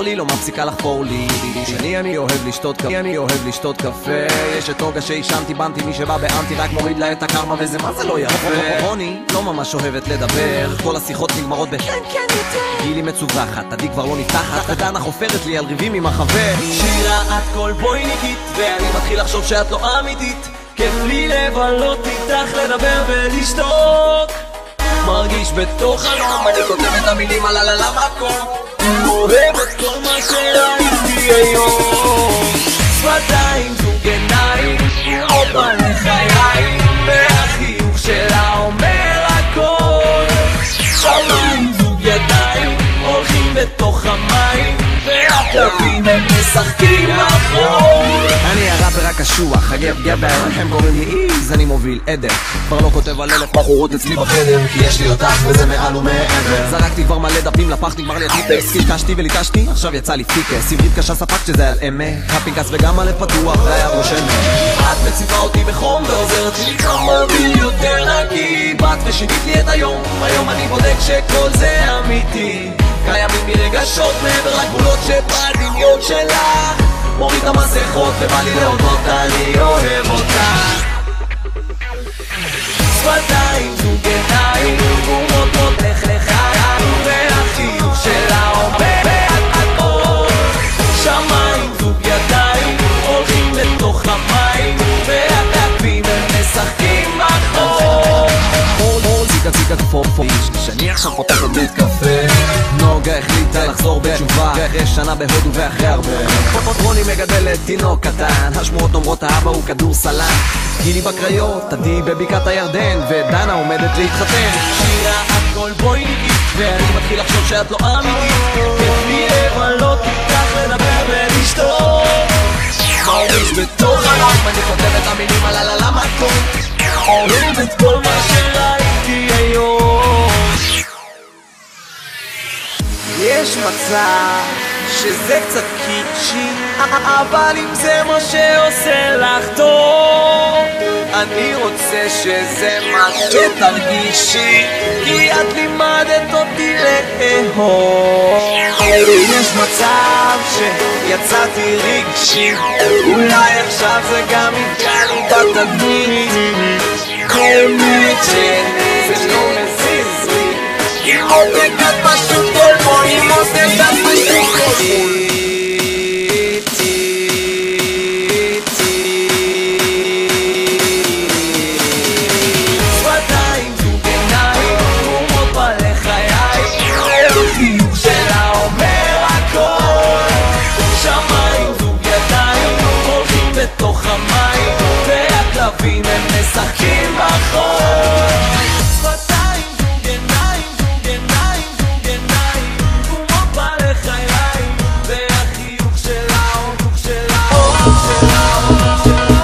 לי, לא מפסיקה לחפור לי. אני אוהב לשתות קפה. יש את אוגה שהשמתי בנתי, מי שבא באנטי רק מוריד לה את הקרמה, וזה מה זה לא יפה. רוני לא ממש אוהבת לדבר, כל השיחות נגמרות כן יותר. גילי מצווחת, עדי כבר לא נפתחת, ודנה חופרת לי על ריבים עם החבר. שירה את כל בויניקית, ואני מתחיל לחשוב שאת לא אמיתית. כיף לי לבלות איתך, לדבר ולשתוק. מרגיש בתוך חלום, אני כותב את המילים על המקום. אוהב את כל מה שראיתי היום. שפתיים, זוג עיניים, עוד מלא חיי, והחיוך שלה אומר הכל. שמיים, זוג ידיים, הולכים בתוך המים, והכלבים הם משחקים לחול. אני הראפר הקשוח, הגבר, הם קוראים לי איז, אני מוביל עדר. כבר לא כותב על 1000 בחורות אצלי בחדר, כי יש לי אותך וזה מעל ומעבר. זרקתי כבר מלא דפים לפח, נגמר לי הטיפקס, קשקשתי וליטשתי, עכשיו יצא לי פיקס. עברית קשה ספק שזה על אמת, הפנקס וגם הלב פתוח, והיד רושמת. את מציבה אותי בחום ועוזרת לי כמה בי יותר נקי. בת ושינית לי את היום, היום אני בודק שכל זה אמיתי. קיימים מרגשות מעבר לגבולות שבדמיון שלך. מוריד את המסכות ובא לי להודות, אני אוהב אותך. שפתיים, זוג עיניים, ומוטות לך לחיים, והחיוך שלה אומר הכל. שמיים, זוג ידיים, הולכים לתוך המים, והכלבים הם משחקים בחור. ציקה כפופו, שאני עכשיו פותח את בית קפה. נוגה החליטה לחזור בתשובה, אחרי שנה בהודו ואחרי הרבה. רוני מגדלת תינוק קטן, השמועות אומרות האבא הוא כדור סלן. גילי בקריות, עדי בבקעת הירדן, ודנה עומדת להתחתן. שירה את כל בויניקית, ואני מתחיל לחשוב שאת לא אמיתית. כיף לי לבלות איתך, לדבר ולשתוק. מרגיש בתוך חלום, אני כותב את המילים על המקום. אוהב את כל מה שראיתי היום. יש מצב שזה קצת קיצ'י, אבל אם זה מה שעושה לך טוב, אני רוצה שזה מה שתרגישי, כי את לימדת אותי לאהוב. יש מצב שיצאתי רגשי, אולי עכשיו זה גם יפגע לי בתדמית. באמת שזה לא מזיז לי, כי עותק את פשוט כל בועים, עותק את פשוט כל הם משחקים בחור. שפתיים, זוג עיניים, זוג עיניים, זוג עיניים, כמו בעלי חיים, והחיוך שלה, החיוך שלה, החיוך שלה, החיוך שלה.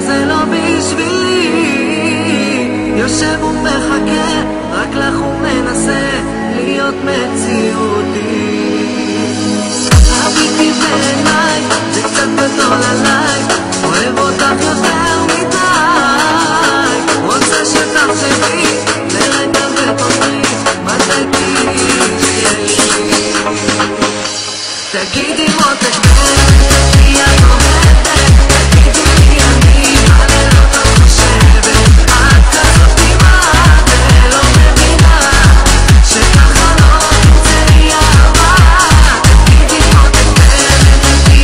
זה לא בשבילי, יושב ומחכה, רק לך הוא מנסה להיות מציאותי. הביטי בעיניי, זה קצת גדול עליי, אוהב אותך יותר מדי, רוצה שתחשבי לרגע ותאמרי מתי תהיי שלי. תגידי מותק כי את אוהבת, תגידי לי אני מעלה לא חושבת, את כזאת כמעט ולא מבינה שככה לא תמצא לי אהבה. תגידי מותק כי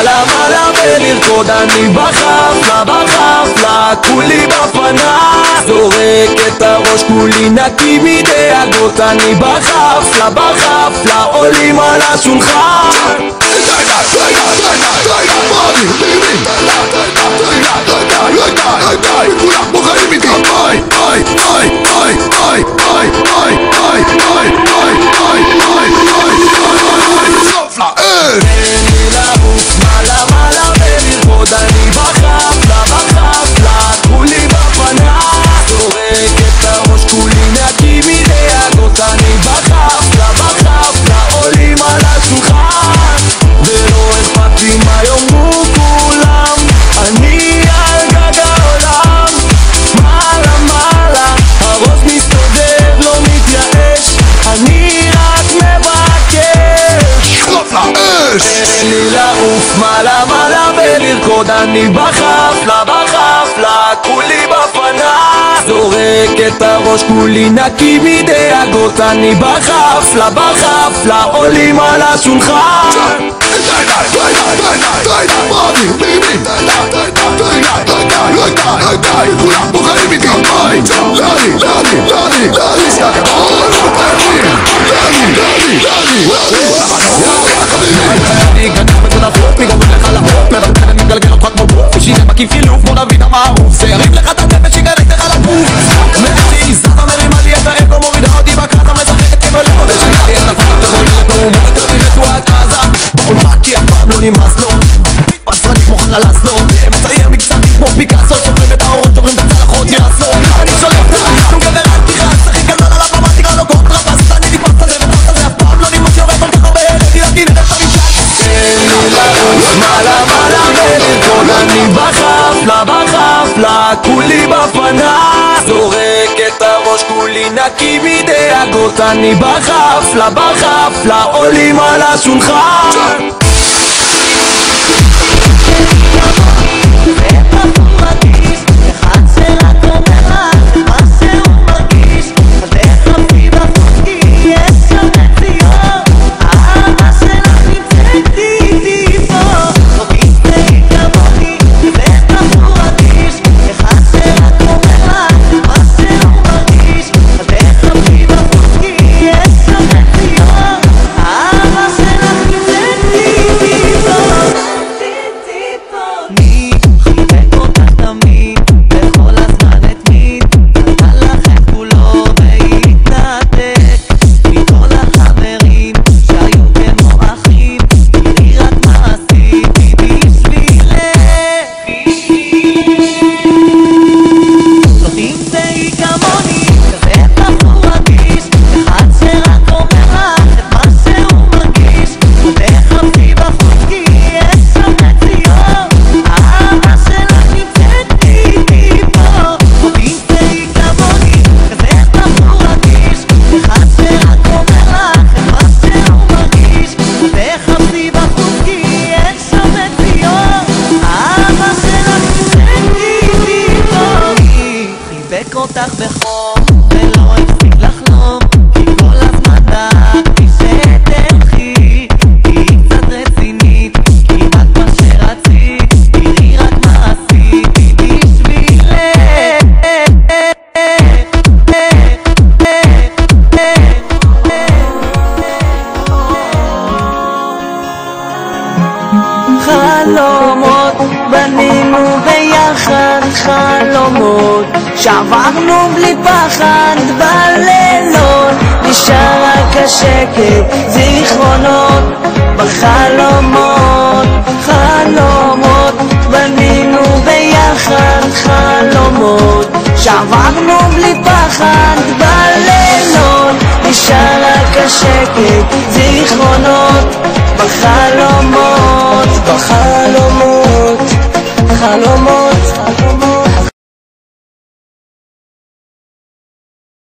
מעלה מעלה ולרקוד אני בחפלה בחפלה כולי בפנה זורק את הראש כולי נקי מדאגות אני בחפלה בחפלה עולים על השולחן כולם בוחרים איתי סוף לאש תן לי לעוף מעלה מעלה ולרקוד אני בחפלה בחפלה כולי בפנה זורק את הראש כולי נקי מדאגות אני בחפלה בחפלה עולים על השולחן ולא אכפת לי מה יאמרו כולם אני על גג העולם מעלה מעלה הראש מסתובב לא מתייאש אני רק מבקש סוף לאש תן לי לעוף מעלה מעלה ולרקוד אני בחפלה בחפלה כולי בפנה זורק את הראש כולי נקי מדאגות אני בחפלה בחפלה עולים על השולחן כולם בוחרים איתי אני גנב בכל הפלופ מגבות לך לעוף מבלבל מתגלגל אותך כמו בוף ושיגע מקיף חילוף כמו דוד המערוף זה יריב לך את הנפש שיגרק לך לגוף מעטי זבה מרימה לי את האגו מורידה אותי בקרתה משחקת כבלו ושגע לי את הפרק תחולת אומרת אותי רצועת עזה בעולמה כי אף פעם לא נמאס לו מתפצרני כמו חללס לו מצייר מקצתי כמו פיקאסו שוברים את האורות שוברים את הצלחות ירס לו אני שולף את הריסנו גבר אל תכעס הכי קטן על הבמה תקרא לו קונטרבאס אני נתפס את זה ותפס את זה אף פעם לא נמאס יורד כל כך הרבה ילד ילדים נראה את המשל מעלה מעלה ולרקוד אני בחפלה בחפלה כולי בפנה זורק את הראש כולי נקי מדאגות אני בחפלה בחפלה עולים על השולחן חלומות בנינו ביחד חלומות שעברנו בלי פחד בלילות נשאר רק השקט זיכרונות בחלומות חלומות בנינו ביחד חלומות שעברנו בלי פחד בלילות נשאר רק השקט זיכרונות בחלומות בחלומות חלומות